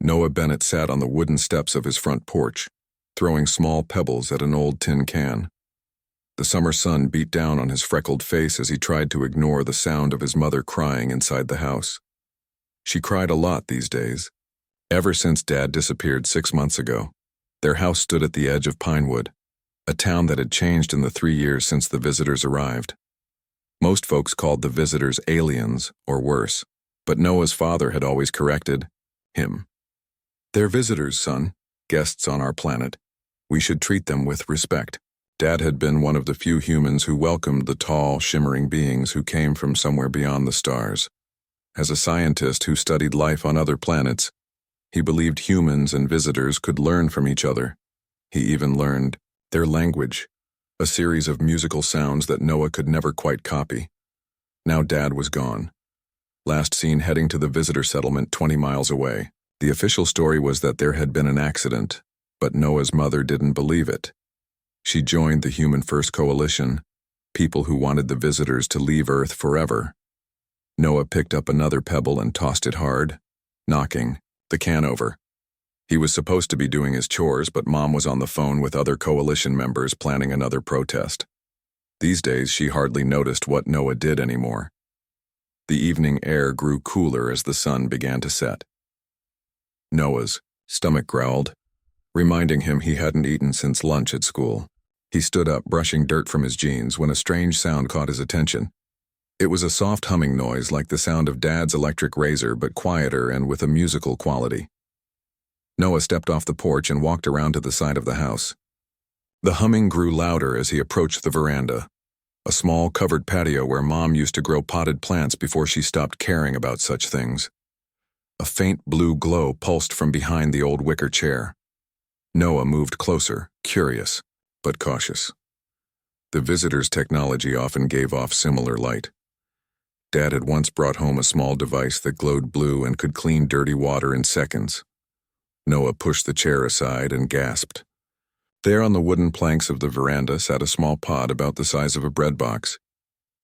Noah Bennett sat on the wooden steps of his front porch, throwing small pebbles at an old tin can. The summer sun beat down on his freckled face as he tried to ignore the sound of his mother crying inside the house. She cried a lot these days. Ever since Dad disappeared 6 months ago, their house stood at the edge of Pinewood, a town that had changed in the 3 years since the visitors arrived. Most folks called the visitors aliens, or worse, but Noah's father had always corrected him. "They're visitors, son, guests on our planet. We should treat them with respect." Dad had been one of the few humans who welcomed the tall, shimmering beings who came from somewhere beyond the stars. As a scientist who studied life on other planets, he believed humans and visitors could learn from each other. He even learned their language, a series of musical sounds that Noah could never quite copy. Now Dad was gone. Last seen heading to the visitor settlement 20 miles away. The official story was that there had been an accident, but Noah's mother didn't believe it. She joined the Human First Coalition, people who wanted the visitors to leave Earth forever. Noah picked up another pebble and tossed it hard, knocking the can over. He was supposed to be doing his chores, but Mom was on the phone with other coalition members planning another protest. These days, she hardly noticed what Noah did anymore. The evening air grew cooler as the sun began to set. Noah's stomach growled, reminding him he hadn't eaten since lunch at school. He stood up, brushing dirt from his jeans, when a strange sound caught his attention. It was a soft humming noise like the sound of Dad's electric razor, but quieter and with a musical quality. Noah stepped off the porch and walked around to the side of the house. The humming grew louder as he approached the veranda, a small covered patio where Mom used to grow potted plants before she stopped caring about such things. A faint blue glow pulsed from behind the old wicker chair. Noah moved closer, curious, but cautious. The visitors' technology often gave off similar light. Dad had once brought home a small device that glowed blue and could clean dirty water in seconds. Noah pushed the chair aside and gasped. There on the wooden planks of the veranda sat a small pod about the size of a bread box.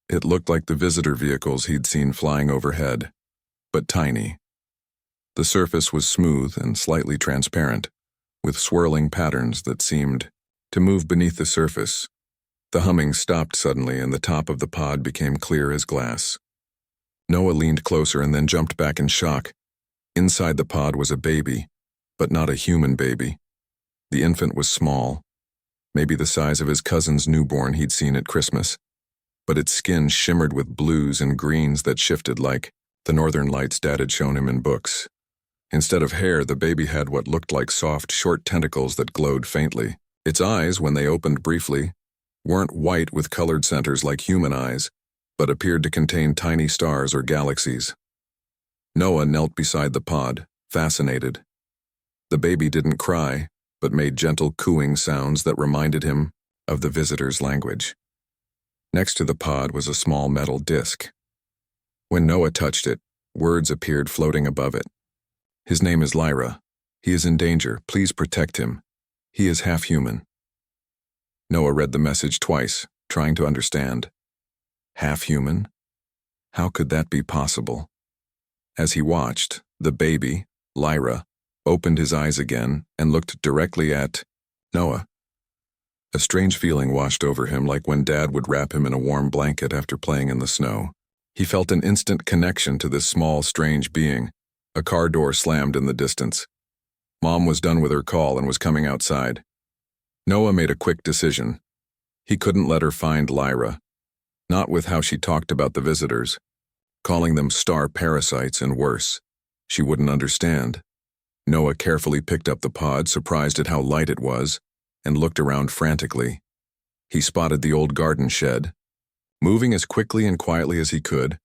It looked like the visitor vehicles he'd seen flying overhead, but tiny. The surface was smooth and slightly transparent, with swirling patterns that seemed to move beneath the surface. The humming stopped suddenly and the top of the pod became clear as glass. Noah leaned closer and then jumped back in shock. Inside the pod was a baby, but not a human baby. The infant was small, maybe the size of his cousin's newborn he'd seen at Christmas, but its skin shimmered with blues and greens that shifted like the northern lights Dad had shown him in books. Instead of hair, the baby had what looked like soft, short tentacles that glowed faintly. Its eyes, when they opened briefly, weren't white with colored centers like human eyes, but appeared to contain tiny stars or galaxies. Noah knelt beside the pod, fascinated. The baby didn't cry, but made gentle cooing sounds that reminded him of the visitor's language. Next to the pod was a small metal disc. When Noah touched it, words appeared floating above it. "His name is Lyra. He is in danger. Please protect him. He is half human." Noah read the message twice, trying to understand. Half human? How could that be possible? As he watched, the baby, Lyra, opened his eyes again and looked directly at Noah. A strange feeling washed over him, like when Dad would wrap him in a warm blanket after playing in the snow. He felt an instant connection to this small, strange being. A car door slammed in the distance. Mom was done with her call and was coming outside. Noah made a quick decision. He couldn't let her find Lyra, not with how she talked about the visitors, calling them star parasites and worse. She wouldn't understand. Noah carefully picked up the pod, surprised at how light it was, and looked around frantically. He spotted the old garden shed. Moving as quickly and quietly as he could,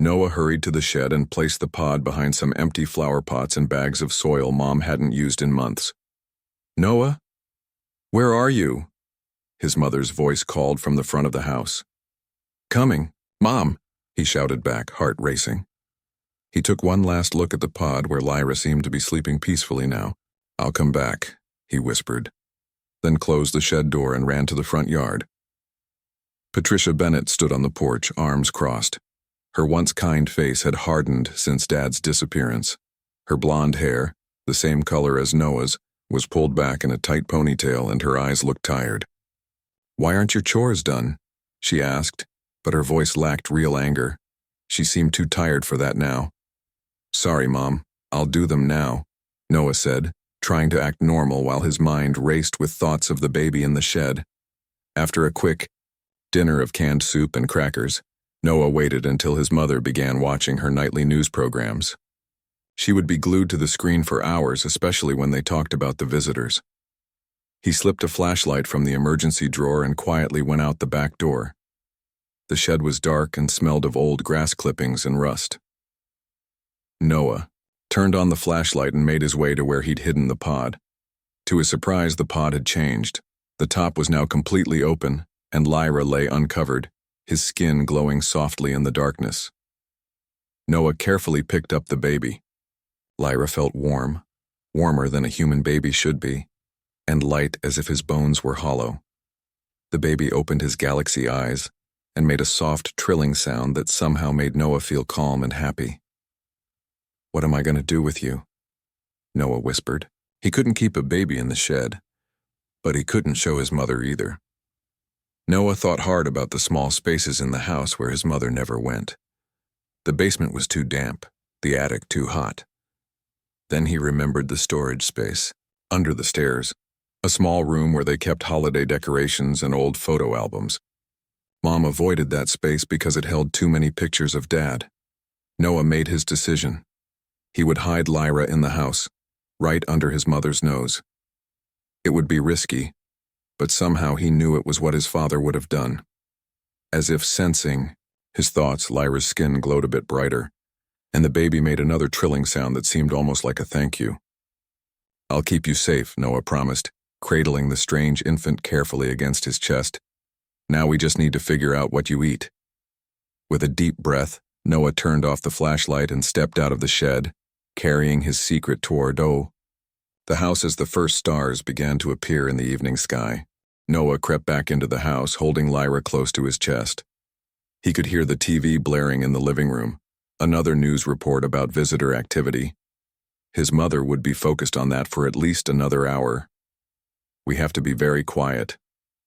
Noah hurried to the shed and placed the pod behind some empty flower pots and bags of soil Mom hadn't used in months. "Noah? Where are you?" His mother's voice called from the front of the house. "Coming, Mom," he shouted back, heart racing. He took one last look at the pod where Lyra seemed to be sleeping peacefully now. "I'll come back," he whispered, then closed the shed door and ran to the front yard. Patricia Bennett stood on the porch, arms crossed. Her once kind face had hardened since Dad's disappearance. Her blonde hair, the same color as Noah's, was pulled back in a tight ponytail and her eyes looked tired. "Why aren't your chores done?" she asked, but her voice lacked real anger. She seemed too tired for that now. "Sorry, Mom, I'll do them now," Noah said, trying to act normal while his mind raced with thoughts of the baby in the shed. After a quick dinner of canned soup and crackers, Noah waited until his mother began watching her nightly news programs. She would be glued to the screen for hours, especially when they talked about the visitors. He slipped a flashlight from the emergency drawer and quietly went out the back door. The shed was dark and smelled of old grass clippings and rust. Noah turned on the flashlight and made his way to where he'd hidden the pod. To his surprise, the pod had changed. The top was now completely open, and Lyra lay uncovered, his skin glowing softly in the darkness. Noah carefully picked up the baby. Lyra felt warm, warmer than a human baby should be, and light as if his bones were hollow. The baby opened his galaxy eyes and made a soft trilling sound that somehow made Noah feel calm and happy. "What am I going to do with you?" Noah whispered. He couldn't keep a baby in the shed, but he couldn't show his mother either. Noah thought hard about the small spaces in the house where his mother never went. The basement was too damp, the attic too hot. Then he remembered the storage space, under the stairs, a small room where they kept holiday decorations and old photo albums. Mom avoided that space because it held too many pictures of Dad. Noah made his decision. He would hide Lyra in the house, right under his mother's nose. It would be risky, but somehow he knew it was what his father would have done. As if sensing his thoughts, Lyra's skin glowed a bit brighter, and the baby made another trilling sound that seemed almost like a thank you. "I'll keep you safe," Noah promised, cradling the strange infant carefully against his chest. "Now we just need to figure out what you eat." With a deep breath, Noah turned off the flashlight and stepped out of the shed, carrying his secret toward the house. As the first stars began to appear in the evening sky, Noah crept back into the house, holding Lyra close to his chest. He could hear the TV blaring in the living room, another news report about visitor activity. His mother would be focused on that for at least another hour. "We have to be very quiet,"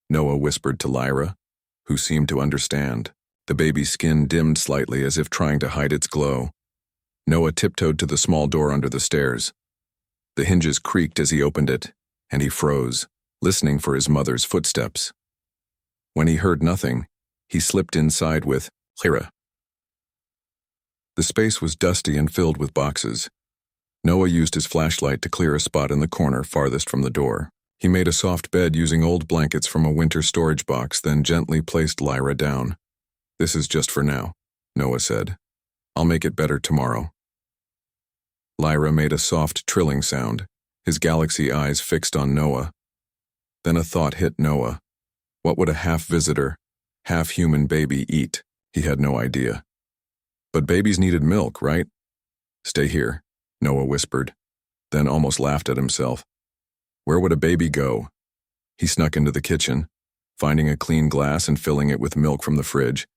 Noah whispered to Lyra, who seemed to understand. The baby's skin dimmed slightly as if trying to hide its glow. Noah tiptoed to the small door under the stairs. The hinges creaked as he opened it, and he froze, listening for his mother's footsteps. When he heard nothing, he slipped inside with Lyra. The space was dusty and filled with boxes. Noah used his flashlight to clear a spot in the corner farthest from the door. He made a soft bed using old blankets from a winter storage box, then gently placed Lyra down. "This is just for now," Noah said. "I'll make it better tomorrow." Lyra made a soft trilling sound, his galaxy eyes fixed on Noah. Then a thought hit Noah. What would a half-visitor, half-human baby eat? He had no idea. But babies needed milk, right? "Stay here," Noah whispered, then almost laughed at himself. Where would a baby go? He snuck into the kitchen, finding a clean glass and filling it with milk from the fridge.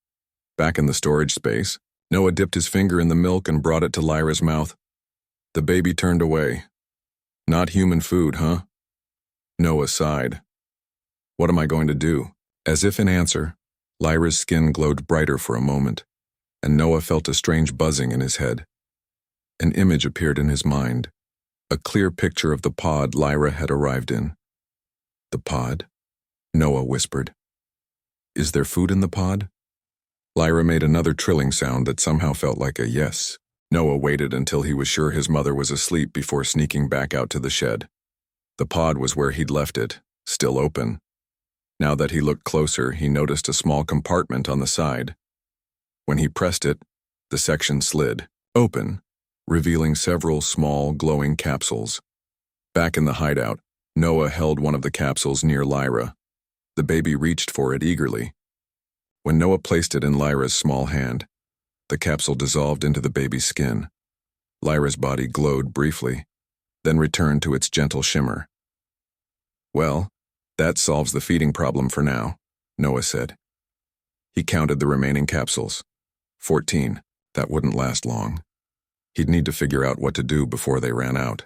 Back in the storage space, Noah dipped his finger in the milk and brought it to Lyra's mouth. The baby turned away. "Not human food, huh?" Noah sighed. "What am I going to do?" As if in answer, Lyra's skin glowed brighter for a moment, and Noah felt a strange buzzing in his head. An image appeared in his mind, a clear picture of the pod Lyra had arrived in. "The pod?" Noah whispered. "Is there food in the pod?" Lyra made another trilling sound that somehow felt like a yes. Noah waited until he was sure his mother was asleep before sneaking back out to the shed. The pod was where he'd left it, still open. Now that he looked closer, he noticed a small compartment on the side. When he pressed it, the section slid open, revealing several small, glowing capsules. Back in the hideout, Noah held one of the capsules near Lyra. The baby reached for it eagerly. When Noah placed it in Lyra's small hand, the capsule dissolved into the baby's skin. Lyra's body glowed briefly, then returned to its gentle shimmer. "Well, that solves the feeding problem for now," Noah said. He counted the remaining capsules. 14. That wouldn't last long. He'd need to figure out what to do before they ran out.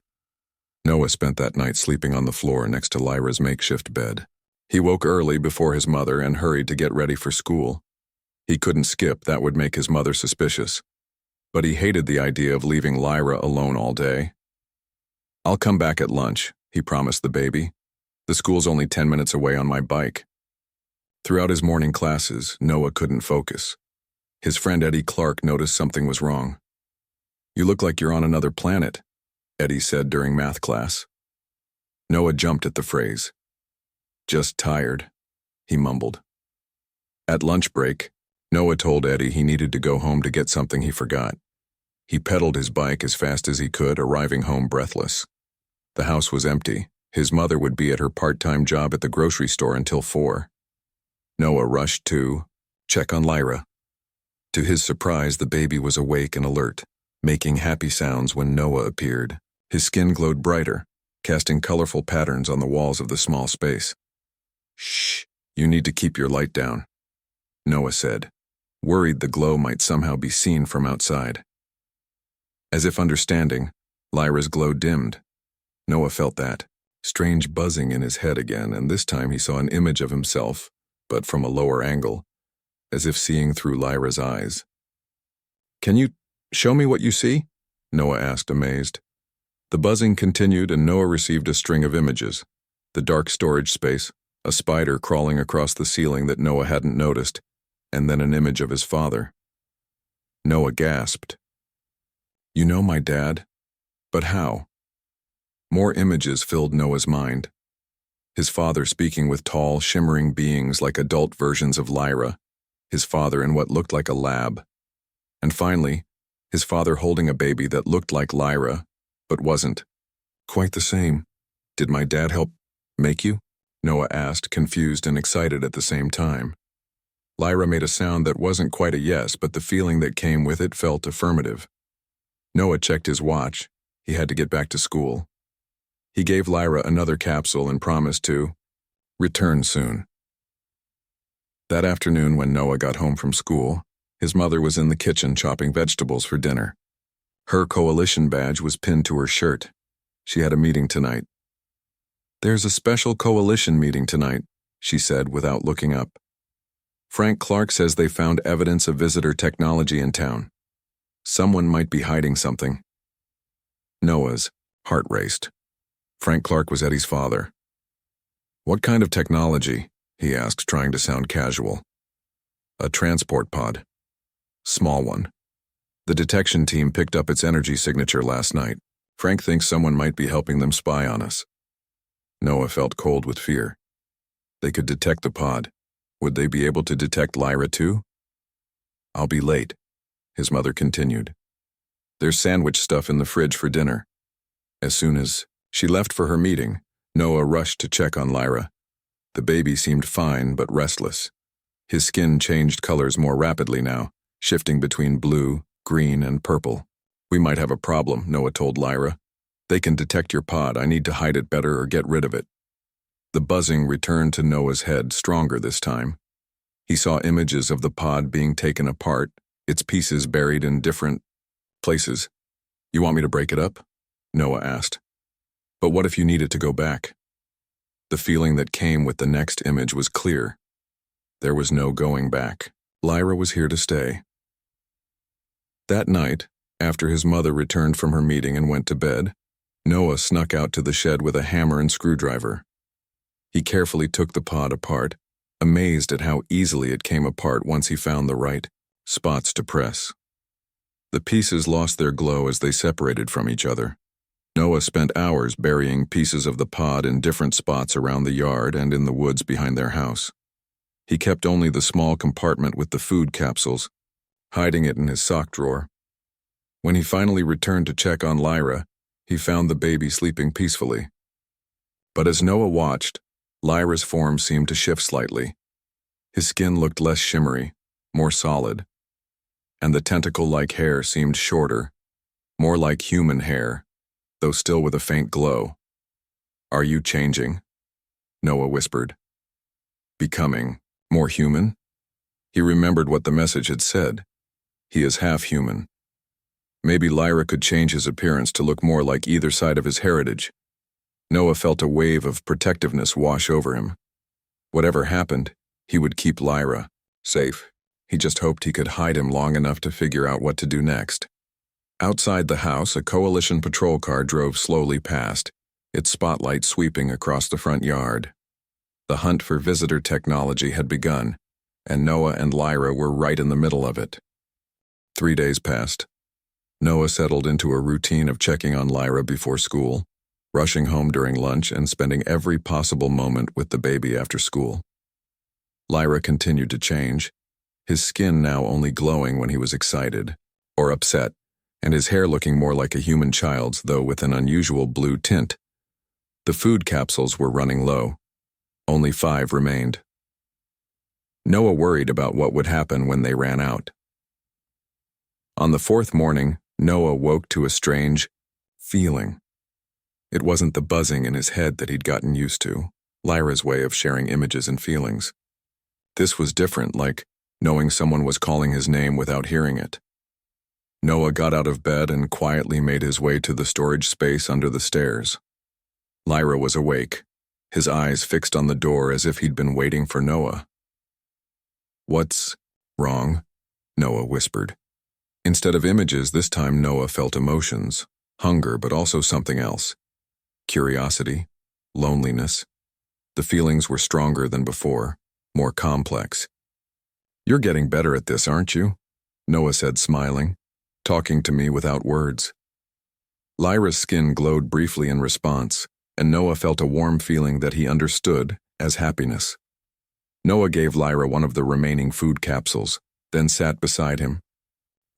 Noah spent that night sleeping on the floor next to Lyra's makeshift bed. He woke early before his mother and hurried to get ready for school. He couldn't skip, that would make his mother suspicious. But he hated the idea of leaving Lyra alone all day. "I'll come back at lunch," he promised the baby. "The school's only 10 minutes away on my bike." Throughout his morning classes, Noah couldn't focus. His friend Eddie Clark noticed something was wrong. "You look like you're on another planet," Eddie said during math class. Noah jumped at the phrase. "Just tired," he mumbled. At lunch break, Noah told Eddie he needed to go home to get something he forgot. He pedaled his bike as fast as he could, arriving home breathless. The house was empty. His mother would be at her part-time job at the grocery store until 4. Noah rushed to check on Lyra. To his surprise, the baby was awake and alert, making happy sounds when Noah appeared. His skin glowed brighter, casting colorful patterns on the walls of the small space. "Shh, you need to keep your light down," Noah said, worried the glow might somehow be seen from outside. As if understanding, Lyra's glow dimmed. Noah felt that strange buzzing in his head again, and this time he saw an image of himself, but from a lower angle, as if seeing through Lyra's eyes. "Can you show me what you see?" Noah asked, amazed. The buzzing continued, and Noah received a string of images. The dark storage space, a spider crawling across the ceiling that Noah hadn't noticed, and then an image of his father. Noah gasped. "You know my dad? But how?" More images filled Noah's mind. His father speaking with tall, shimmering beings like adult versions of Lyra, his father in what looked like a lab. And finally, his father holding a baby that looked like Lyra, but wasn't. Quite the same. "Did my dad help make you?" Noah asked, confused and excited at the same time. Lyra made a sound that wasn't quite a yes, but the feeling that came with it felt affirmative. Noah checked his watch. He had to get back to school. He gave Lyra another capsule and promised to return soon. That afternoon, when Noah got home from school, his mother was in the kitchen chopping vegetables for dinner. Her coalition badge was pinned to her shirt. She had a meeting tonight. "There's a special coalition meeting tonight," she said without looking up. "Frank Clark says they found evidence of visitor technology in town. Someone might be hiding something." Noah's heart raced. Frank Clark was Eddie's father. "What kind of technology?" he asked, trying to sound casual. "A transport pod. Small one. The detection team picked up its energy signature last night. Frank thinks someone might be helping them spy on us." Noah felt cold with fear. They could detect the pod. Would they be able to detect Lyra too? "I'll be late," his mother continued. "There's sandwich stuff in the fridge for dinner." As soon as she left for her meeting, Noah rushed to check on Lyra. The baby seemed fine but restless. His skin changed colors more rapidly now, shifting between blue, green, and purple. "We might have a problem," Noah told Lyra. "They can detect your pod. I need to hide it better or get rid of it." The buzzing returned to Noah's head, stronger this time. He saw images of the pod being taken apart, its pieces buried in different places. "You want me to break it up?" Noah asked. "But what if you needed to go back?" The feeling that came with the next image was clear. There was no going back. Lyra was here to stay. That night, after his mother returned from her meeting and went to bed, Noah snuck out to the shed with a hammer and screwdriver. He carefully took the pod apart, amazed at how easily it came apart once he found the right spots to press. The pieces lost their glow as they separated from each other. Noah spent hours burying pieces of the pod in different spots around the yard and in the woods behind their house. He kept only the small compartment with the food capsules, hiding it in his sock drawer. When he finally returned to check on Lyra, he found the baby sleeping peacefully. But as Noah watched, Lyra's form seemed to shift slightly. His skin looked less shimmery, more solid, and the tentacle-like hair seemed shorter, more like human hair, though still with a faint glow. "Are you changing?" Noah whispered. "Becoming more human?" He remembered what the message had said. He is half human. Maybe Lyra could change his appearance to look more like either side of his heritage, Noah felt a wave of protectiveness wash over him. Whatever happened, he would keep Lyra safe. He just hoped he could hide him long enough to figure out what to do next. Outside the house, a coalition patrol car drove slowly past, its spotlight sweeping across the front yard. The hunt for visitor technology had begun, and Noah and Lyra were right in the middle of it. 3 days passed. Noah settled into a routine of checking on Lyra before school, rushing home during lunch, and spending every possible moment with the baby after school. Lyra continued to change, his skin now only glowing when he was excited or upset, and his hair looking more like a human child's, though with an unusual blue tint. The food capsules were running low. Only 5 remained. Noah worried about what would happen when they ran out. On the 4th morning, Noah woke to a strange feeling. It wasn't the buzzing in his head that he'd gotten used to, Lyra's way of sharing images and feelings. This was different, like knowing someone was calling his name without hearing it. Noah got out of bed and quietly made his way to the storage space under the stairs. Lyra was awake, his eyes fixed on the door as if he'd been waiting for Noah. "What's wrong?" Noah whispered. Instead of images, this time Noah felt emotions, hunger, but also something else. Curiosity, loneliness. The feelings were stronger than before, more complex. "You're getting better at this, aren't you?" Noah said, smiling, talking to me without words. Lyra's skin glowed briefly in response, and Noah felt a warm feeling that he understood as happiness. Noah gave Lyra one of the remaining food capsules, then sat beside him.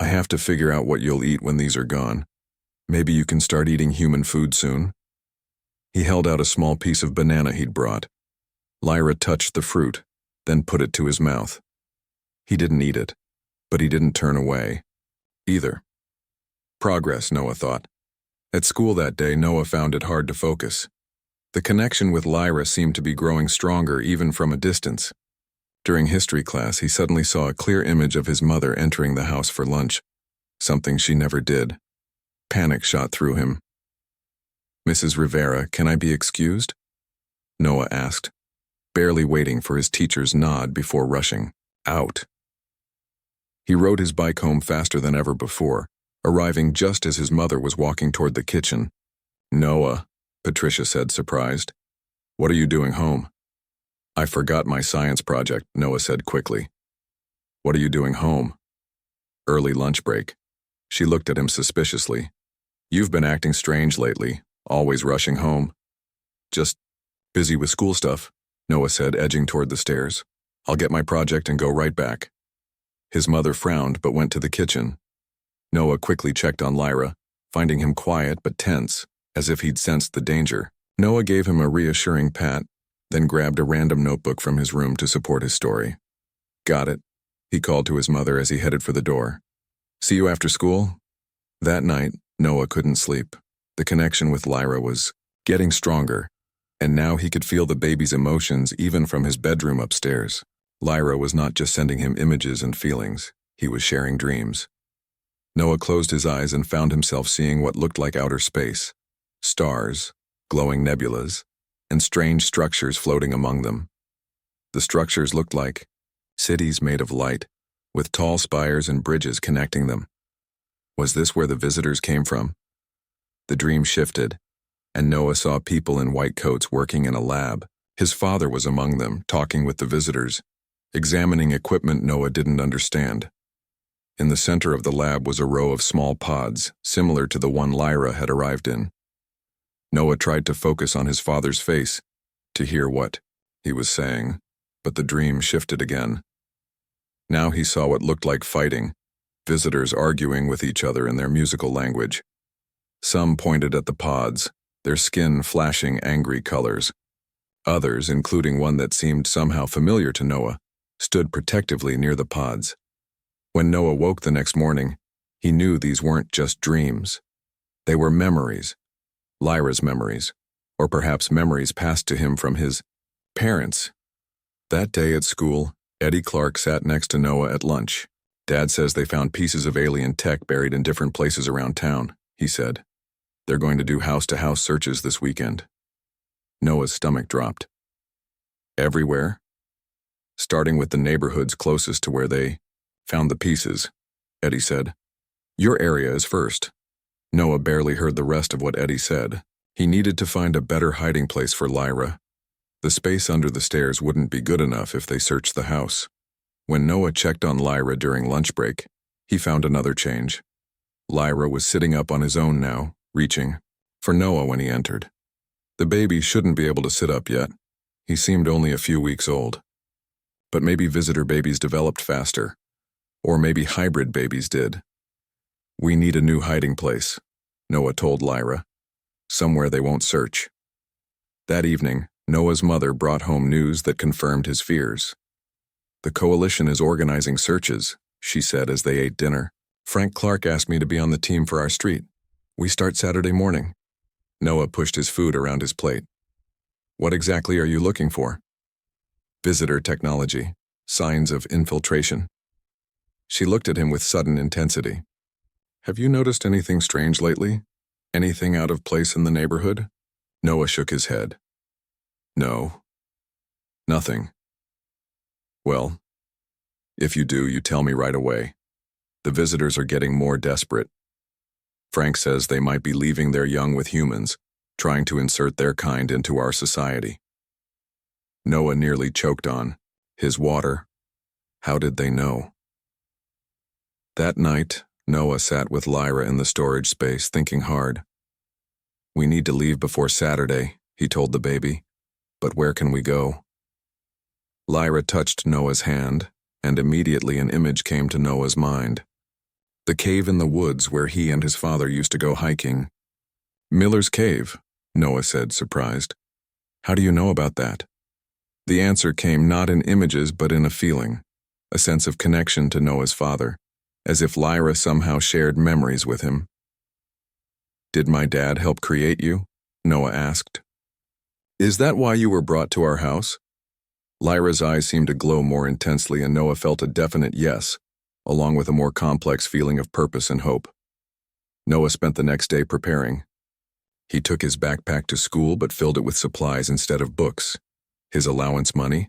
"I have to figure out what you'll eat when these are gone. Maybe you can start eating human food soon." He held out a small piece of banana he'd brought. Lyra touched the fruit, then put it to his mouth. He didn't eat it, but he didn't turn away either. Progress, Noah thought. At school that day, Noah found it hard to focus. The connection with Lyra seemed to be growing stronger even from a distance. During history class, he suddenly saw a clear image of his mother entering the house for lunch, something she never did. Panic shot through him. "Mrs. Rivera, can I be excused?" Noah asked, barely waiting for his teacher's nod before rushing out. He rode his bike home faster than ever before, arriving just as his mother was walking toward the kitchen. "Noah," Patricia said, surprised. "What are you doing home?" "I forgot my science project," Noah said quickly. "What are you doing home?" "Early lunch break." She looked at him suspiciously. "You've been acting strange lately, always rushing home." "Just busy with school stuff," Noah said, edging toward the stairs. "I'll get my project and go right back." His mother frowned but went to the kitchen. Noah quickly checked on Lyra, finding him quiet but tense, as if he'd sensed the danger. Noah gave him a reassuring pat, then grabbed a random notebook from his room to support his story. "Got it," he called to his mother as he headed for the door. "See you after school?" That night, Noah couldn't sleep. The connection with Lyra was getting stronger, and now he could feel the baby's emotions even from his bedroom upstairs. Lyra was not just sending him images and feelings, he was sharing dreams. Noah closed his eyes and found himself seeing what looked like outer space. Stars, glowing nebulas, and strange structures floating among them. The structures looked like cities made of light, with tall spires and bridges connecting them. Was this where the visitors came from? The dream shifted, and Noah saw people in white coats working in a lab. His father was among them, talking with the visitors, examining equipment Noah didn't understand. In the center of the lab was a row of small pods, similar to the one Lyra had arrived in. Noah tried to focus on his father's face, to hear what he was saying, but the dream shifted again. Now he saw what looked like fighting, visitors arguing with each other in their musical language. Some pointed at the pods, their skin flashing angry colors. Others, including one that seemed somehow familiar to Noah, stood protectively near the pods. When Noah woke the next morning, he knew these weren't just dreams. They were memories. Lyra's memories, or perhaps memories passed to him from his parents. That day at school, Eddie Clark sat next to Noah at lunch. "Dad says they found pieces of alien tech buried in different places around town," he said. "They're going to do house-to-house searches this weekend." Noah's stomach dropped. Everywhere? Starting with the neighborhoods closest to where they found the pieces, Eddie said. Your area is first. Noah barely heard the rest of what Eddie said. He needed to find a better hiding place for Lyra. The space under the stairs wouldn't be good enough if they searched the house. When Noah checked on Lyra during lunch break, he found another change. Lyra was sitting up on his own now, reaching for Noah when he entered. The baby shouldn't be able to sit up yet. He seemed only a few weeks old. But maybe visitor babies developed faster. Or maybe hybrid babies did. We need a new hiding place, Noah told Lyra. Somewhere they won't search. That evening, Noah's mother brought home news that confirmed his fears. The coalition is organizing searches, she said as they ate dinner. Frank Clark asked me to be on the team for our street. We start Saturday morning. Noah pushed his food around his plate. What exactly are you looking for? Visitor technology. Signs of infiltration. She looked at him with sudden intensity. Have you noticed anything strange lately? Anything out of place in the neighborhood? Noah shook his head. No. Nothing. Well, if you do, you tell me right away. The visitors are getting more desperate. Frank says they might be leaving their young with humans, trying to insert their kind into our society. Noah nearly choked on his water. How did they know? That night, Noah sat with Lyra in the storage space, thinking hard. We need to leave before Saturday, he told the baby. But where can we go? Lyra touched Noah's hand, and immediately an image came to Noah's mind. The cave in the woods where he and his father used to go hiking. Miller's Cave, Noah said, surprised. How do you know about that? The answer came not in images but in a feeling, a sense of connection to Noah's father, as if Lyra somehow shared memories with him. Did my dad help create you? Noah asked. Is that why you were brought to our house? Lyra's eyes seemed to glow more intensely, and Noah felt a definite yes, along with a more complex feeling of purpose and hope. Noah spent the next day preparing. He took his backpack to school but filled it with supplies instead of books. His allowance money,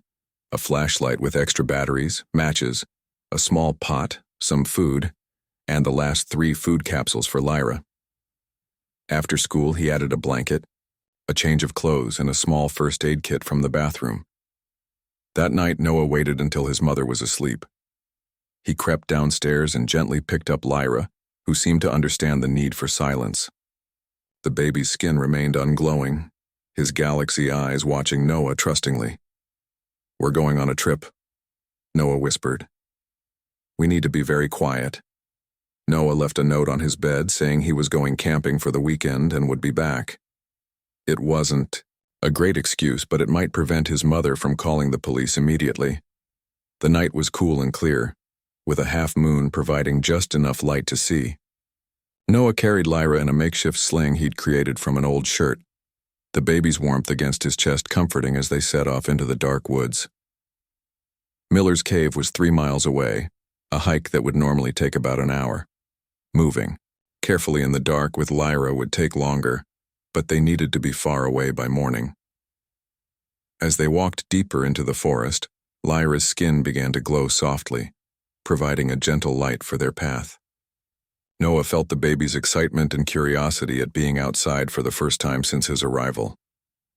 a flashlight with extra batteries, matches, a small pot, some food, and the last 3 food capsules for Lyra. After school, he added a blanket, a change of clothes, and a small first aid kit from the bathroom. That night, Noah waited until his mother was asleep. He crept downstairs and gently picked up Lyra, who seemed to understand the need for silence. The baby's skin remained unglowing, his galaxy eyes watching Noah trustingly. We're going on a trip, Noah whispered. We need to be very quiet. Noah left a note on his bed saying he was going camping for the weekend and would be back. It wasn't a great excuse, but it might prevent his mother from calling the police immediately. The night was cool and clear, with a half moon providing just enough light to see. Noah carried Lyra in a makeshift sling he'd created from an old shirt, the baby's warmth against his chest comforting as they set off into the dark woods. Miller's Cave was 3 miles away, a hike that would normally take about an hour. Moving carefully in the dark with Lyra would take longer, but they needed to be far away by morning. As they walked deeper into the forest, Lyra's skin began to glow softly, providing a gentle light for their path. Noah felt the baby's excitement and curiosity at being outside for the first time since his arrival.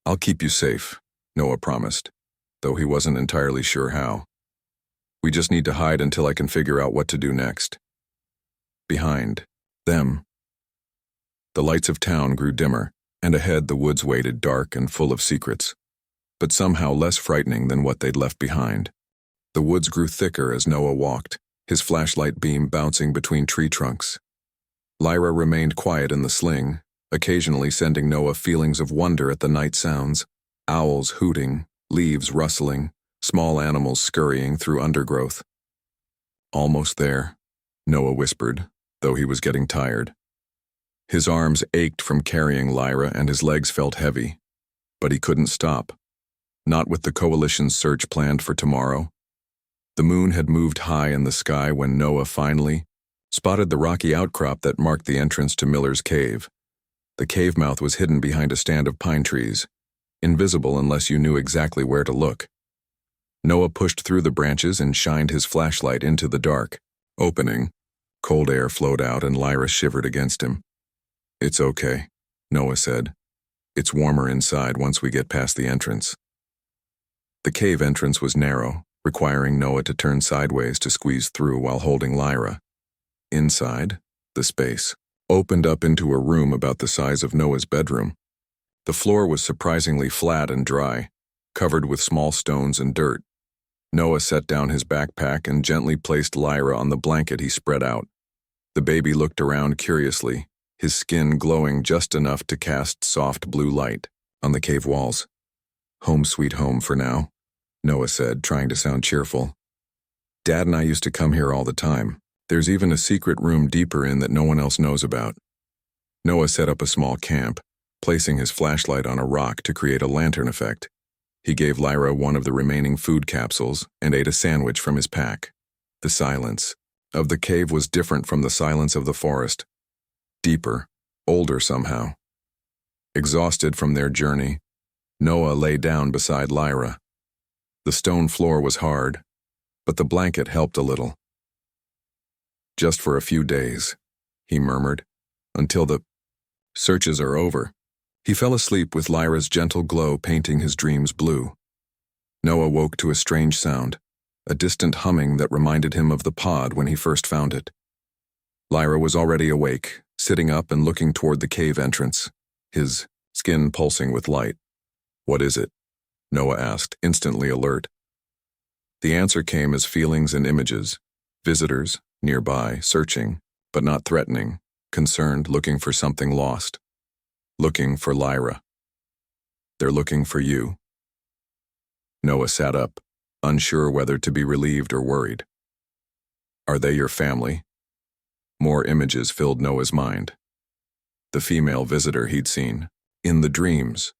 I'll keep you safe, Noah promised, though he wasn't entirely sure how. We just need to hide until I can figure out what to do next. Behind them, the lights of town grew dimmer, and ahead the woods waited dark and full of secrets, but somehow less frightening than what they'd left behind. The woods grew thicker as Noah walked, his flashlight beam bouncing between tree trunks. Lyra remained quiet in the sling, occasionally sending Noah feelings of wonder at the night sounds, owls hooting, leaves rustling, small animals scurrying through undergrowth. Almost there, Noah whispered, though he was getting tired. His arms ached from carrying Lyra and his legs felt heavy, but he couldn't stop. Not with the coalition's search planned for tomorrow. The moon had moved high in the sky when Noah finally spotted the rocky outcrop that marked the entrance to Miller's Cave. The cave mouth was hidden behind a stand of pine trees, invisible unless you knew exactly where to look. Noah pushed through the branches and shined his flashlight into the dark. Opening, cold air flowed out and Lyra shivered against him. "It's okay," Noah said. "It's warmer inside once we get past the entrance." The cave entrance was narrow, requiring Noah to turn sideways to squeeze through while holding Lyra. Inside, the space opened up into a room about the size of Noah's bedroom. The floor was surprisingly flat and dry, covered with small stones and dirt. Noah set down his backpack and gently placed Lyra on the blanket he spread out. The baby looked around curiously, his skin glowing just enough to cast soft blue light on the cave walls. "Home sweet home for now," Noah said, trying to sound cheerful. "Dad and I used to come here all the time. There's even a secret room deeper in that no one else knows about." Noah set up a small camp, placing his flashlight on a rock to create a lantern effect. He gave Lyra one of the remaining food capsules and ate a sandwich from his pack. The silence of the cave was different from the silence of the forest. Deeper, older somehow. Exhausted from their journey, Noah lay down beside Lyra. The stone floor was hard, but the blanket helped a little. "Just for a few days," he murmured, "until the searches are over." He fell asleep with Lyra's gentle glow painting his dreams blue. Noah woke to a strange sound, a distant humming that reminded him of the pod when he first found it. Lyra was already awake, sitting up and looking toward the cave entrance, his skin pulsing with light. "What is it?" Noah asked, instantly alert. The answer came as feelings and images. Visitors, nearby, searching, but not threatening, concerned, looking for something lost. Looking for Lyra. "They're looking for you." Noah sat up, unsure whether to be relieved or worried. "Are they your family?" More images filled Noah's mind. The female visitor he'd seen, in the dreams,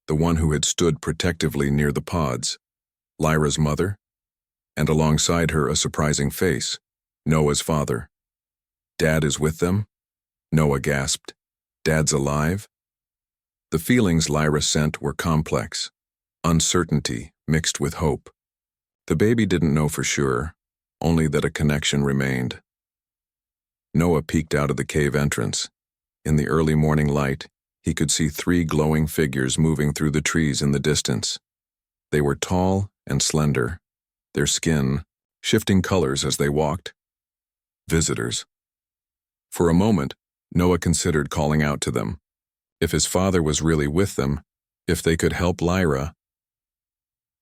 the one who had stood protectively near the pods, Lyra's mother, and alongside her a surprising face, Noah's father. "Dad is with them?" Noah gasped. "Dad's alive?" The feelings Lyra sent were complex, uncertainty mixed with hope. The baby didn't know for sure, only that a connection remained. Noah peeked out of the cave entrance. In the early morning light, he could see 3 glowing figures moving through the trees in the distance. They were tall and slender, their skin shifting colors as they walked. Visitors. For a moment, Noah considered calling out to them. If his father was really with them, if they could help Lyra.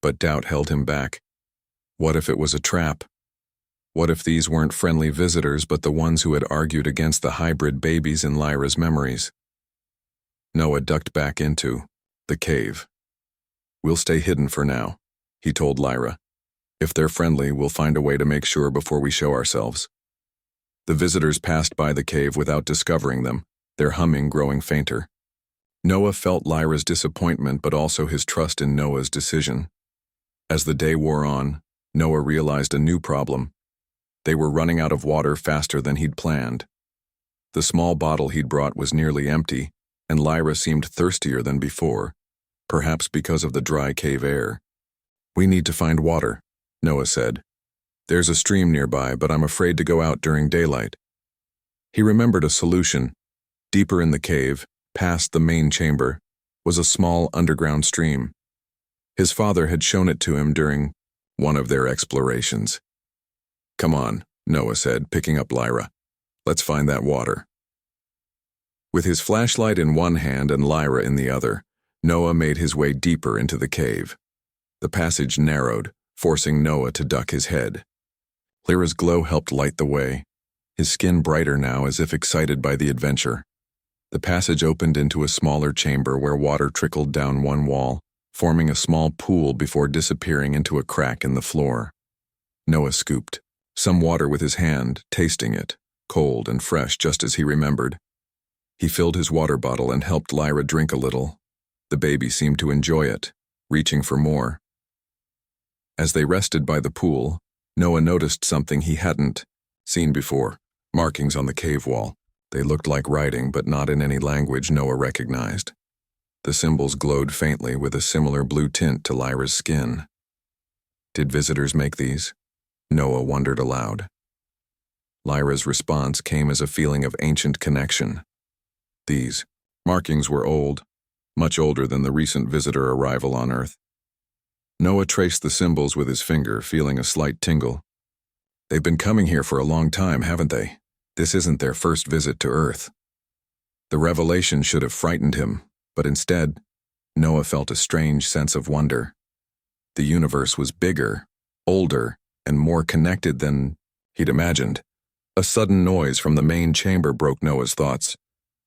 But doubt held him back. What if it was a trap? What if these weren't friendly visitors but the ones who had argued against the hybrid babies in Lyra's memories? Noah ducked back into the cave. "We'll stay hidden for now," he told Lyra. "If they're friendly, we'll find a way to make sure before we show ourselves." The visitors passed by the cave without discovering them, their humming growing fainter. Noah felt Lyra's disappointment but also his trust in Noah's decision. As the day wore on, Noah realized a new problem. They were running out of water faster than he'd planned. The small bottle he'd brought was nearly empty, and Lyra seemed thirstier than before, perhaps because of the dry cave air. "We need to find water," Noah said. "There's a stream nearby, but I'm afraid to go out during daylight." He remembered a solution. Deeper in the cave, past the main chamber, was a small underground stream. His father had shown it to him during one of their explorations. "Come on," Noah said, picking up Lyra. "Let's find that water." With his flashlight in one hand and Lyra in the other, Noah made his way deeper into the cave. The passage narrowed, forcing Noah to duck his head. Lyra's glow helped light the way, his skin brighter now as if excited by the adventure. The passage opened into a smaller chamber where water trickled down one wall, forming a small pool before disappearing into a crack in the floor. Noah scooped some water with his hand, tasting it, cold and fresh just as he remembered. He filled his water bottle and helped Lyra drink a little. The baby seemed to enjoy it, reaching for more. As they rested by the pool, Noah noticed something he hadn't seen before, markings on the cave wall. They looked like writing, but not in any language Noah recognized. The symbols glowed faintly with a similar blue tint to Lyra's skin. Did visitors make these? Noah wondered aloud. Lyra's response came as a feeling of ancient connection. These markings were old, much older than the recent visitor arrival on Earth. Noah traced the symbols with his finger, feeling a slight tingle. They've been coming here for a long time, haven't they? This isn't their first visit to Earth. The revelation should have frightened him, but instead, Noah felt a strange sense of wonder. The universe was bigger, older, and more connected than he'd imagined. A sudden noise from the main chamber broke Noah's thoughts.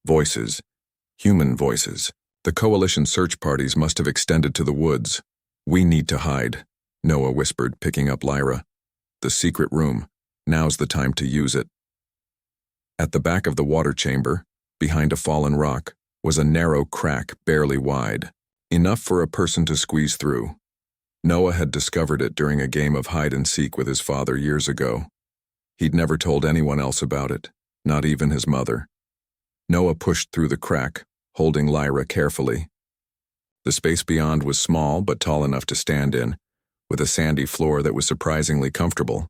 Voices. Human voices. The coalition search parties must have extended to the woods. We need to hide, Noah whispered, picking up Lyra. The secret room. Now's the time to use it. At the back of the water chamber, behind a fallen rock, was a narrow crack barely wide, enough for a person to squeeze through. Noah had discovered it during a game of hide-and-seek with his father years ago. He'd never told anyone else about it, not even his mother. Noah pushed through the crack, holding Lyra carefully. The space beyond was small but tall enough to stand in, with a sandy floor that was surprisingly comfortable.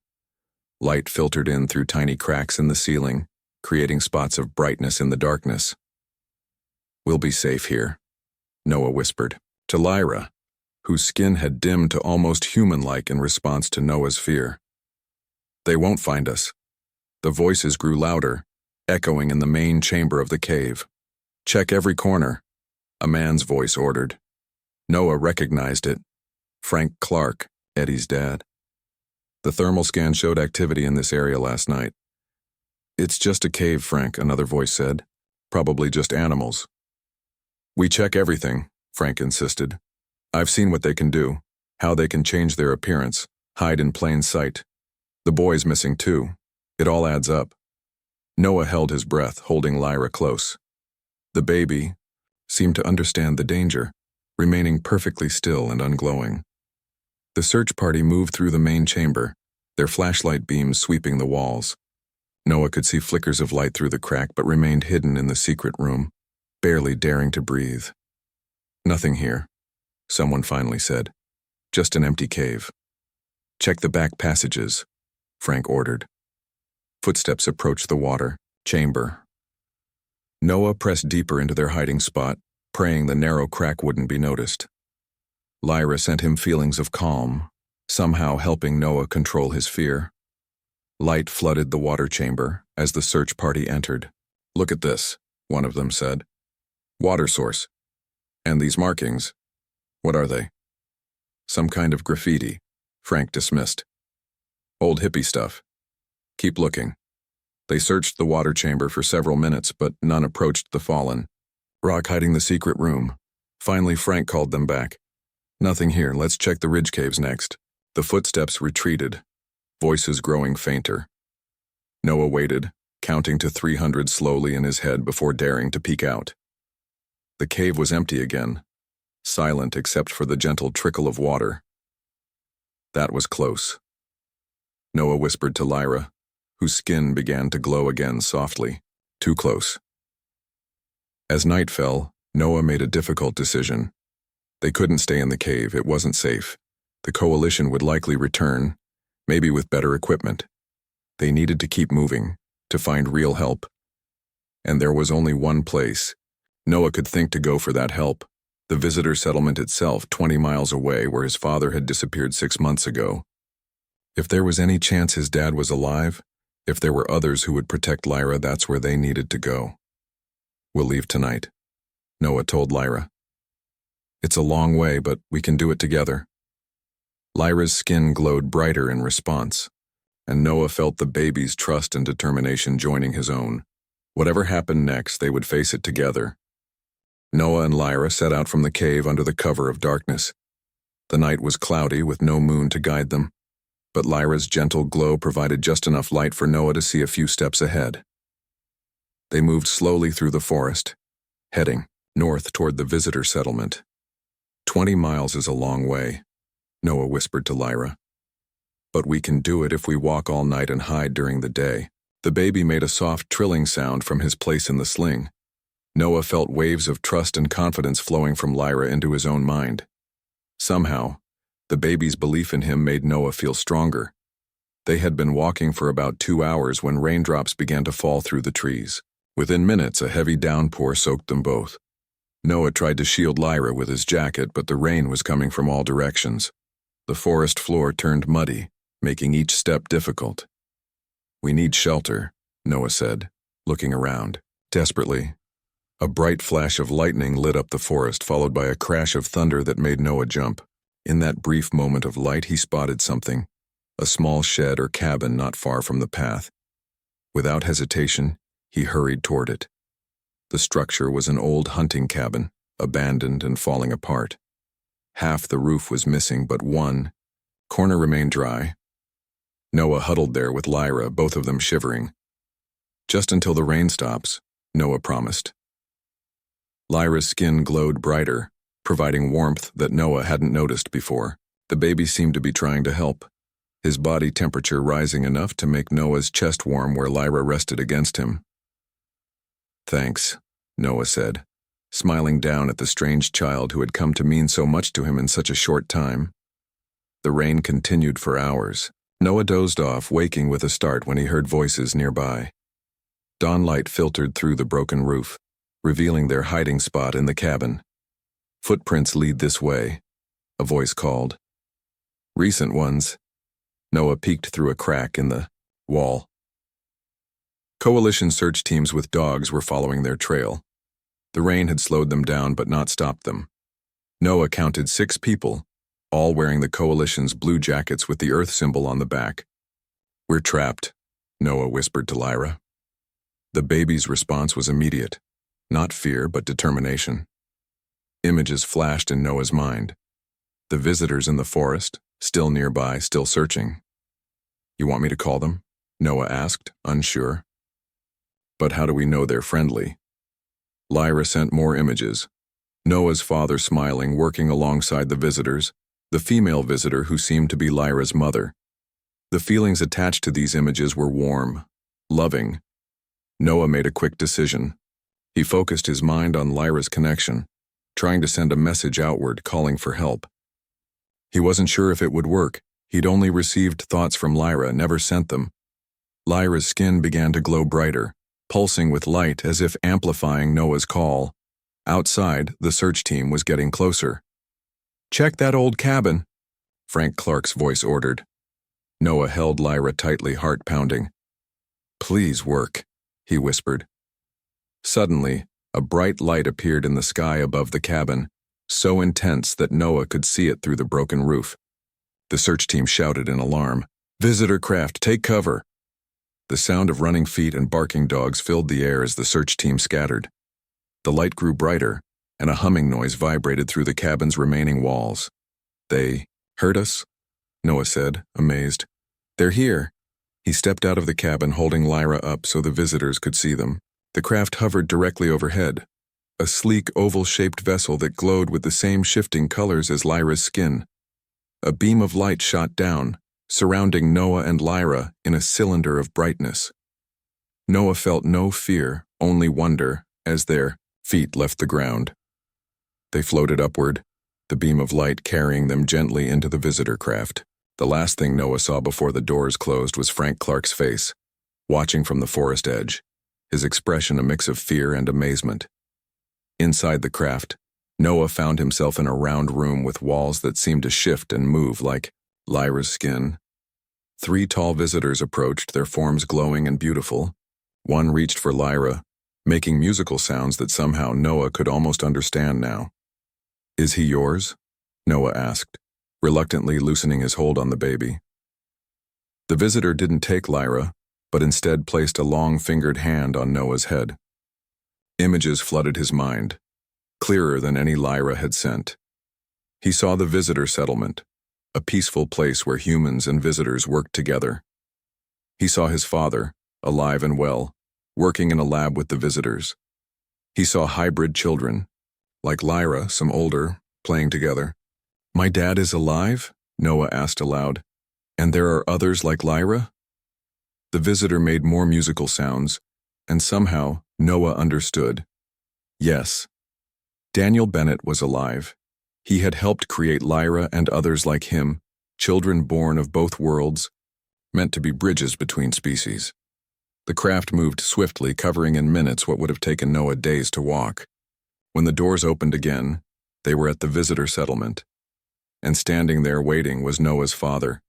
Light filtered in through tiny cracks in the ceiling, creating spots of brightness in the darkness. We'll be safe here, Noah whispered to Lyra, whose skin had dimmed to almost human-like in response to Noah's fear. They won't find us. The voices grew louder, echoing in the main chamber of the cave. Check every corner, a man's voice ordered. Noah recognized it. Frank Clark, Eddie's dad. The thermal scan showed activity in this area last night. It's just a cave, Frank, another voice said. Probably just animals. We check everything, Frank insisted. I've seen what they can do, how they can change their appearance, hide in plain sight. The boy's missing too. It all adds up. Noah held his breath, holding Lyra close. The baby seemed to understand the danger, remaining perfectly still and unglowing. The search party moved through the main chamber, their flashlight beams sweeping the walls. Noah could see flickers of light through the crack but remained hidden in the secret room, barely daring to breathe. Nothing here, someone finally said. Just an empty cave. Check the back passages, Frank ordered. Footsteps approached the water chamber. Noah pressed deeper into their hiding spot, praying the narrow crack wouldn't be noticed. Lyra sent him feelings of calm, somehow helping Noah control his fear. Light flooded the water chamber as the search party entered. Look at this, one of them said. Water source. And these markings, what are they? Some kind of graffiti, Frank dismissed. Old hippie stuff. Keep looking. They searched the water chamber for several minutes, but none approached the fallen. Rock hiding the secret room. Finally, Frank called them back. Nothing here, let's check the ridge caves next. The footsteps retreated, voices growing fainter. Noah waited, counting to 300 slowly in his head before daring to peek out. The cave was empty again, silent except for the gentle trickle of water. That was close. Noah whispered to Lyra, whose skin began to glow again softly. Too close. As night fell, Noah made a difficult decision. They couldn't stay in the cave, it wasn't safe. The coalition would likely return, maybe with better equipment. They needed to keep moving, to find real help. And there was only one place Noah could think to go for that help, the visitor settlement itself 20 miles away where his father had disappeared 6 months ago. If there was any chance his dad was alive, if there were others who would protect Lyra, that's where they needed to go. We'll leave tonight, Noah told Lyra. It's a long way, but we can do it together. Lyra's skin glowed brighter in response, and Noah felt the baby's trust and determination joining his own. Whatever happened next, they would face it together. Noah and Lyra set out from the cave under the cover of darkness. The night was cloudy with no moon to guide them, but Lyra's gentle glow provided just enough light for Noah to see a few steps ahead. They moved slowly through the forest, heading north toward the visitor settlement. 20 miles is a long way, Noah whispered to Lyra. But we can do it if we walk all night and hide during the day. The baby made a soft trilling sound from his place in the sling. Noah felt waves of trust and confidence flowing from Lyra into his own mind. Somehow, the baby's belief in him made Noah feel stronger. They had been walking for about 2 hours when raindrops began to fall through the trees. Within minutes, a heavy downpour soaked them both. Noah tried to shield Lyra with his jacket, but the rain was coming from all directions. The forest floor turned muddy, making each step difficult. "We need shelter," Noah said, looking around. Desperately, a bright flash of lightning lit up the forest, followed by a crash of thunder that made Noah jump. In that brief moment of light, he spotted something, a small shed or cabin not far from the path. Without hesitation, he hurried toward it. The structure was an old hunting cabin, abandoned and falling apart. Half the roof was missing, but one corner remained dry. Noah huddled there with Lyra, both of them shivering. "Just until the rain stops," Noah promised. Lyra's skin glowed brighter, providing warmth that Noah hadn't noticed before. The baby seemed to be trying to help, his body temperature rising enough to make Noah's chest warm where Lyra rested against him. "Thanks," Noah said, smiling down at the strange child who had come to mean so much to him in such a short time. The rain continued for hours. Noah dozed off, waking with a start when he heard voices nearby. Dawnlight filtered through the broken roof, revealing their hiding spot in the cabin. "Footprints lead this way," a voice called. "Recent ones." Noah peeked through a crack in the wall. Coalition search teams with dogs were following their trail. The rain had slowed them down but not stopped them. Noah counted 6 people, all wearing the Coalition's blue jackets with the Earth symbol on the back. "We're trapped," Noah whispered to Lyra. The baby's response was immediate, not fear but determination. Images flashed in Noah's mind. The visitors in the forest, still nearby, still searching. "You want me to call them?" Noah asked, unsure. "But how do we know they're friendly?" Lyra sent more images. Noah's father smiling, working alongside the visitors, the female visitor who seemed to be Lyra's mother. The feelings attached to these images were warm, loving. Noah made a quick decision. He focused his mind on Lyra's connection, trying to send a message outward, calling for help. He wasn't sure if it would work. He'd only received thoughts from Lyra, never sent them. Lyra's skin began to glow brighter, pulsing with light as if amplifying Noah's call. Outside, the search team was getting closer. "Check that old cabin," Frank Clark's voice ordered. Noah held Lyra tightly, heart pounding. "Please work," he whispered. Suddenly, a bright light appeared in the sky above the cabin, so intense that Noah could see it through the broken roof. The search team shouted in alarm, "Visitor craft, take cover!" The sound of running feet and barking dogs filled the air as the search team scattered. The light grew brighter, and a humming noise vibrated through the cabin's remaining walls. "They heard us?" Noah said, amazed. "They're here." He stepped out of the cabin, holding Lyra up so the visitors could see them. The craft hovered directly overhead, a sleek oval-shaped vessel that glowed with the same shifting colors as Lyra's skin. A beam of light shot down, surrounding Noah and Lyra in a cylinder of brightness. Noah felt no fear, only wonder, as their feet left the ground. They floated upward, the beam of light carrying them gently into the visitor craft. The last thing Noah saw before the doors closed was Frank Clark's face, watching from the forest edge, his expression a mix of fear and amazement. Inside the craft, Noah found himself in a round room with walls that seemed to shift and move like Lyra's skin. 3 tall visitors approached, their forms glowing and beautiful. One reached for Lyra, making musical sounds that somehow Noah could almost understand now. "Is he yours?" Noah asked, reluctantly loosening his hold on the baby. The visitor didn't take Lyra, but instead placed a long-fingered hand on Noah's head. Images flooded his mind, clearer than any Lyra had sent. He saw the visitor settlement, a peaceful place where humans and visitors worked together. He saw his father, alive and well, working in a lab with the visitors. He saw hybrid children, like Lyra, some older, playing together. "My dad is alive?" Noah asked aloud. "And there are others like Lyra?" The visitor made more musical sounds, and somehow Noah understood. Yes, Daniel Bennett was alive. He had helped create Lyra and others like him, children born of both worlds, meant to be bridges between species. The craft moved swiftly, covering in minutes what would have taken Noah days to walk. When the doors opened again, they were at the visitor settlement, and standing there waiting was Noah's father.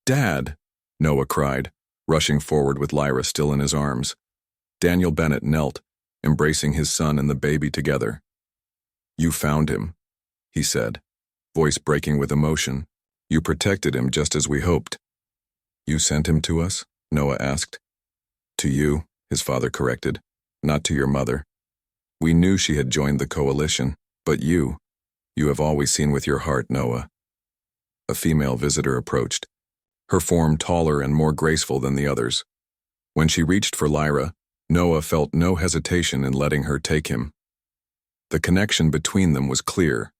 "Dad!" Noah cried, rushing forward with Lyra still in his arms. Daniel Bennett knelt, embracing his son and the baby together. "You found him," he said, voice breaking with emotion. "You protected him just as we hoped." "You sent him to us?" Noah asked. "To you," his father corrected, "not to your mother. We knew she had joined the coalition, but you have always seen with your heart, Noah." A female visitor approached, her form taller and more graceful than the others. When she reached for Lyra, Noah felt no hesitation in letting her take him. The connection between them was clear.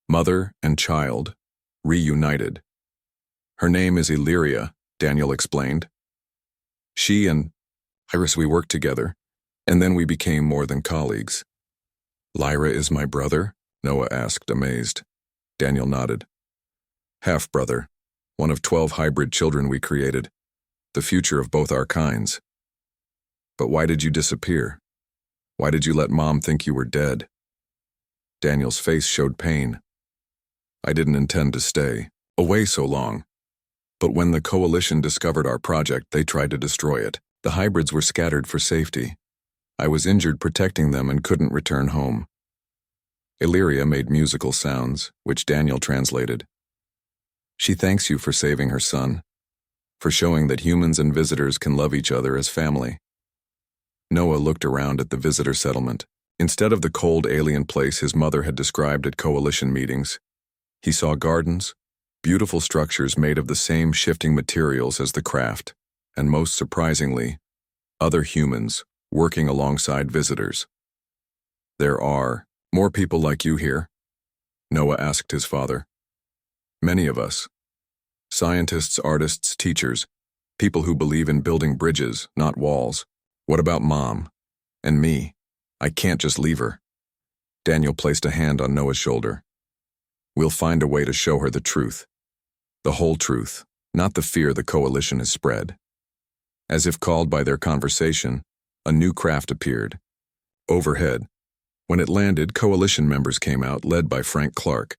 Mother and child, reunited. "Her name is Illyria," Daniel explained. "She and Iris, we worked together, and then we became more than colleagues." "Lyra is my brother?" Noah asked, amazed. Daniel nodded. "Half-brother, one of 12 hybrid children we created, the future of both our kinds." "But why did you disappear? Why did you let Mom think you were dead?" Daniel's face showed pain. "I didn't intend to stay away so long. But when the coalition discovered our project, they tried to destroy it. The hybrids were scattered for safety. I was injured protecting them and couldn't return home." Illyria made musical sounds, which Daniel translated. "She thanks you for saving her son, for showing that humans and visitors can love each other as family." Noah looked around at the visitor settlement. Instead of the cold alien place his mother had described at coalition meetings, he saw gardens, beautiful structures made of the same shifting materials as the craft, and most surprisingly, other humans working alongside visitors. "There are more people like you here?" Noah asked his father. "Many of us. Scientists, artists, teachers, people who believe in building bridges, not walls. What about Mom? And me? I can't just leave her." Daniel placed a hand on Noah's shoulder. "We'll find a way to show her the truth. The whole truth, not the fear the coalition has spread." As if called by their conversation, a new craft appeared. Overhead, when it landed, coalition members came out, led by Frank Clark.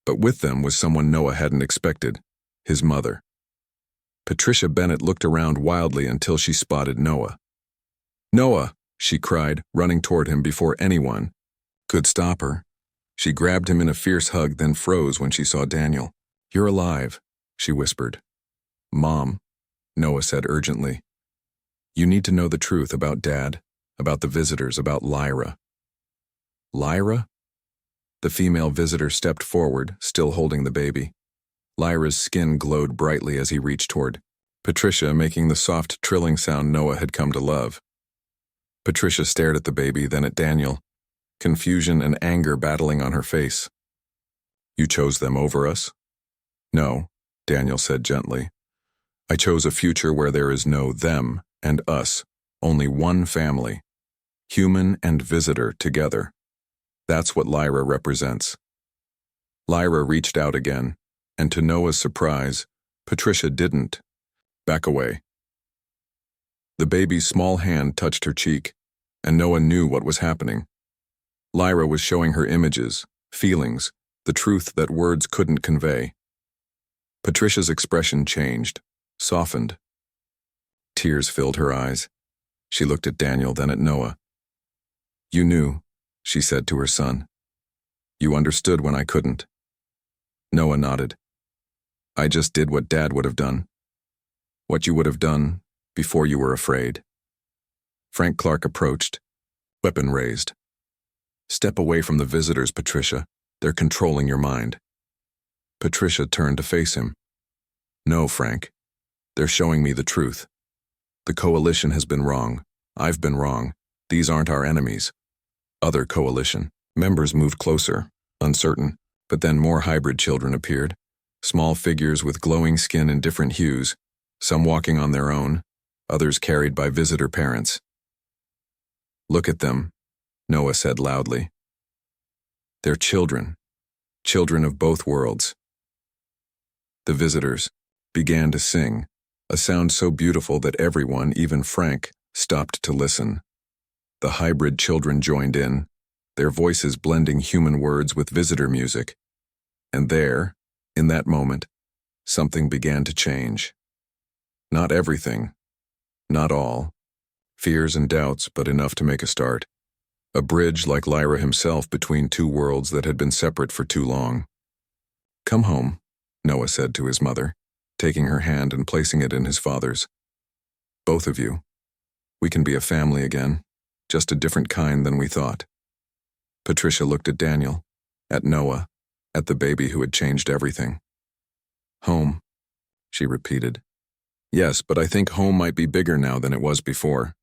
But with them was someone Noah hadn't expected, his mother. Patricia Bennett looked around wildly until she spotted Noah. "Noah!" she cried, running toward him before anyone could stop her. She grabbed him in a fierce hug, then froze when she saw Daniel. "You're alive," she whispered. "Mom," Noah said urgently. "You need to know the truth about Dad, about the visitors, about Lyra." "Lyra?" The female visitor stepped forward, still holding the baby. Lyra's skin glowed brightly as he reached toward Patricia, making the soft trilling sound Noah had come to love. Patricia stared at the baby, then at Daniel, confusion and anger battling on her face. "You chose them over us?" "No," Daniel said gently. "I chose a future where there is no them and us, only one family, human and visitor together. That's what Lyra represents." Lyra reached out again, and to Noah's surprise, Patricia didn't back away. The baby's small hand touched her cheek, and Noah knew what was happening. Lyra was showing her images, feelings, the truth that words couldn't convey. Patricia's expression changed, softened. Tears filled her eyes. She looked at Daniel, then at Noah. "You knew," she said to her son. "You understood when I couldn't." Noah nodded. "I just did what Dad would have done. What you would have done before you were afraid." Frank Clark approached, weapon raised. "Step away from the visitors, Patricia. They're controlling your mind." Patricia turned to face him. "No, Frank. They're showing me the truth. The coalition has been wrong. I've been wrong. These aren't our enemies." Other coalition members moved closer, uncertain, but then more hybrid children appeared, small figures with glowing skin in different hues, some walking on their own, others carried by visitor parents. "Look at them," Noah said loudly. They're children, children of both worlds. The visitors began to sing, a sound so beautiful that everyone, even Frank, stopped to listen. The hybrid children joined in, their voices blending human words with visitor music. And there, in that moment, something began to change. Not everything, not all, fears and doubts, but enough to make a start. A bridge like Lyra himself between two worlds that had been separate for too long. Come home, Noah said to his mother, taking her hand and placing it in his father's. Both of you. We can be a family again, just a different kind than we thought. Patricia looked at Daniel, at Noah, at the baby who had changed everything. Home, she repeated. Yes, but I think home might be bigger now than it was before.